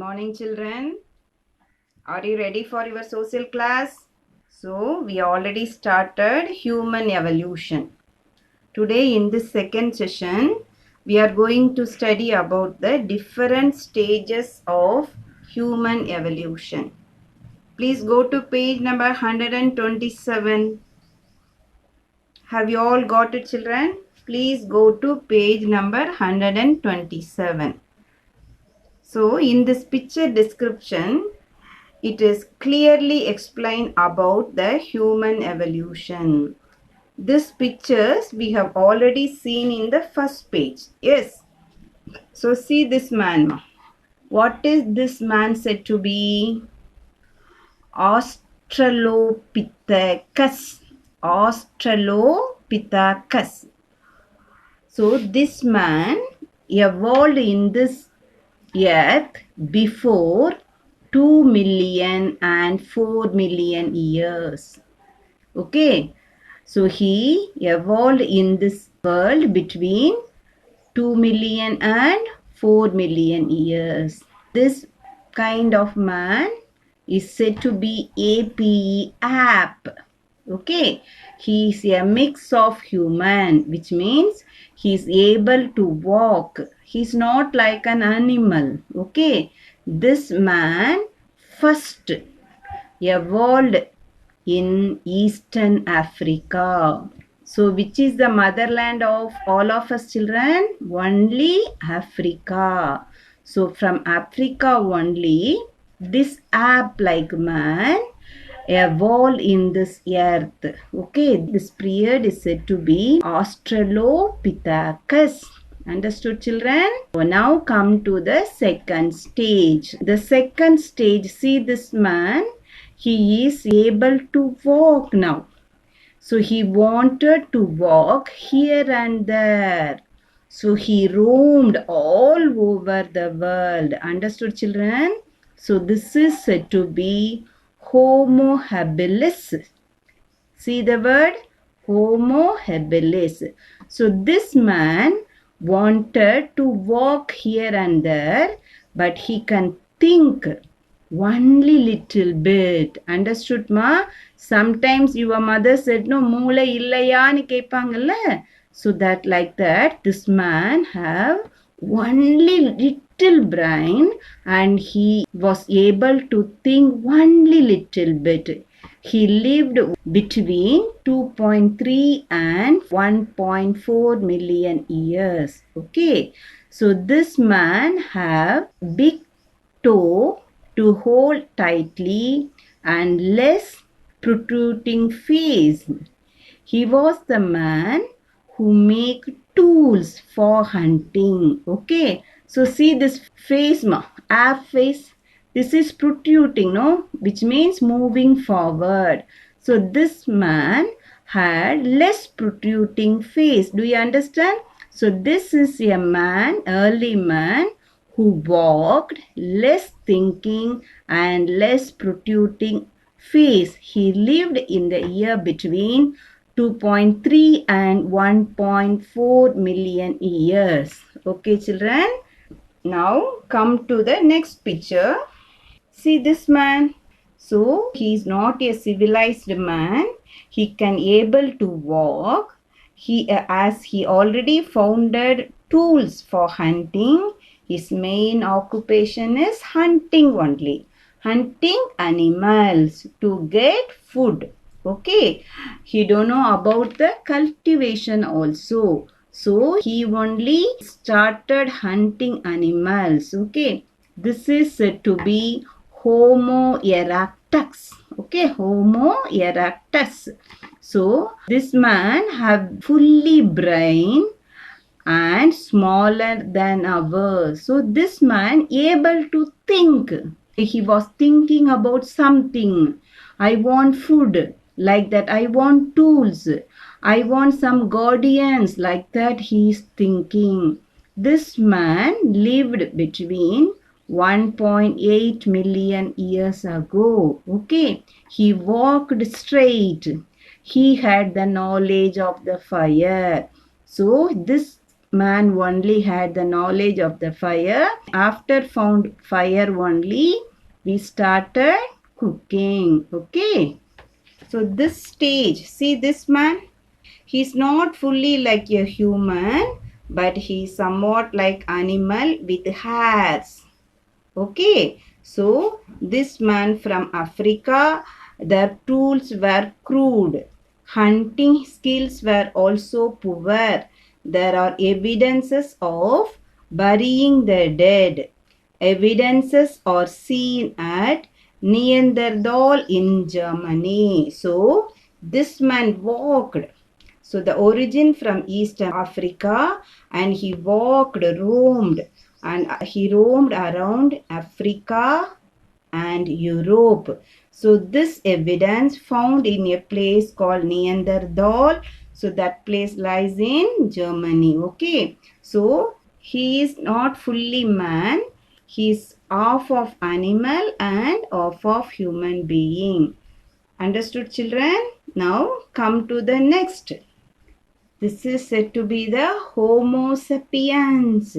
morning, children. Are you ready for your social class? So, we already started human evolution. Today, in this second session, we are going to study about the different stages of human evolution. Please go to page number 127. Have you all got it, children? Please go to page number 127. So, in this picture description, it is clearly explained about the human evolution. These pictures we have already seen in the first page. Yes. So see this man. What is this man said to be? Australopithecus. Australopithecus. So this man evolved in this earth before 2 million and 4 million years. Okay, so he evolved in this world between 2 million and 4 million years. This kind of man is said to be APE, ape. Okay, he is a mix of human, which means he is able to walk. He is not like an animal. Okay, this man first evolved in Eastern Africa. So, which is the motherland of all of us children? Only Africa. So, from Africa only, this ape-like man evolved in this earth. Okay, this period is said to be Australopithecus. Understood, children? So now come to the second stage. The second stage, see this man, he is able to walk now. So he wanted to walk here and there. So he roamed all over the world. Understood, children? So this is said to be Homo habilis. See the word? Homo habilis. So this man wanted to walk here and there, but he can think only little bit. Understood, ma? Sometimes your mother said, no, மூளை இல்லையான்னு கேட்பாங்கல்ல. So that like that, this man have only little brain and he was able to think only little bit. He lived between 2.3 and 1.4 million years. Okay. So this man have big toe to hold tightly and less protruding face. He was the man who make tools for hunting. Okay. So see this face, ape face. This is protruding, no? Which means moving forward. So this man had less protruding face. Do you understand? So this is a man, early man, who walked less thinking and less protruding face. He lived in the year between 2.3 and 1.4 million years. Okay, children. Now come to the next picture. See this man. So he is not a civilized man. He can able to walk. As he already founded tools for hunting. His main occupation is hunting only. Hunting animals to get food. Okay. He don't know about the cultivation also. So he only started hunting animals. Okay. This is said to be Homo erectus. Okay, Homo erectus. So this man have fully brain and smaller than ours. So this man able to think. He was thinking about something. I want food. Like that, I want tools. I want some guardians. Like that, he is thinking. This man lived between 1.8 million years ago. Okay, he walked straight. He had the knowledge of the fire. So this man only had the knowledge of the fire. After found fire only, we started cooking. Okay. So this stage, see this man? He's not fully like a human, but he's somewhat like animal with hairs. Okay. So this man from Africa, their tools were crude. Hunting skills were also poor. There are evidences of burying the dead. Evidences are seen at Neanderthal in Germany. So this man walked. So the origin from East Africa, and he walked, roamed, and he roamed around Africa and Europe. So this evidence found in a place called Neanderthal. So that place lies in Germany. Okay. So he is not fully man. He is half of animal and half of human being. Understood, children? Now come to the next. This is said to be the Homo sapiens.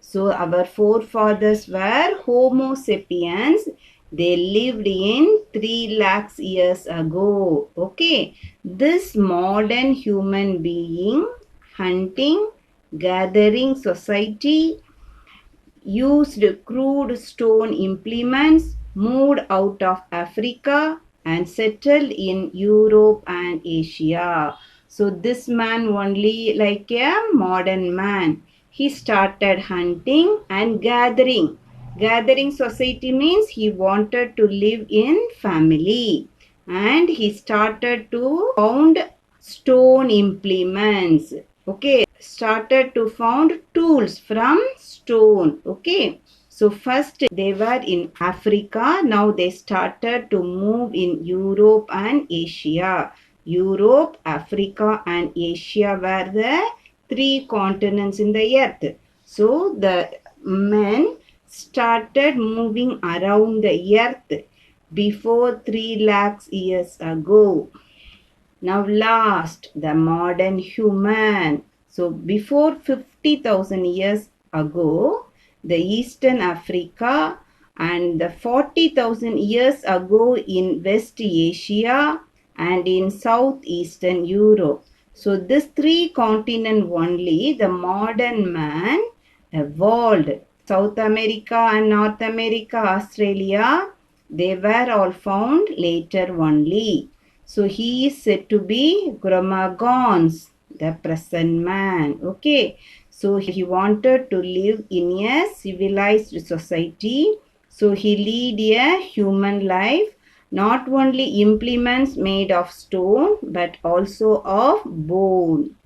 So our forefathers were Homo sapiens. They lived in 3 lakhs years ago. Okay. This modern human being, hunting, gathering society, used crude stone implements, moved out of Africa and settled in Europe and Asia. So this man only like a modern man. He started hunting and gathering. Gathering society means he wanted to live in family. And he started to found stone implements. Okay, started to found tools from stone. Okay, so first they were in Africa. Now they started to move in Europe and Asia. Europe, Africa and Asia were the 3 continents in the earth. So the men started moving around the earth before 3 lakhs years ago. Now last, the modern human. So before 50,000 years ago, the Eastern Africa, and the 40,000 years ago in West Asia and in Southeastern Europe. So this 3 continent only, the modern man evolved. South America and North America, Australia, they were all found later only. So he is said to be Cro-Magnons, the present man. Okay. So he wanted to live in a civilized society. So he lead a human life, not only implements made of stone, but also of bone.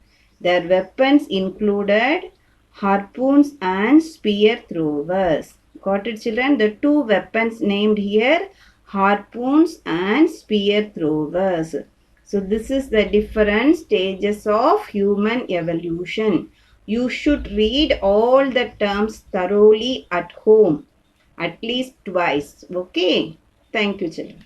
Their weapons included harpoons and spear throwers. Got it, children? The 2 weapons named here, harpoons and spear throwers. So this is the different stages of human evolution. You should read all the terms thoroughly at home, at least twice. Okay. Thank you, children.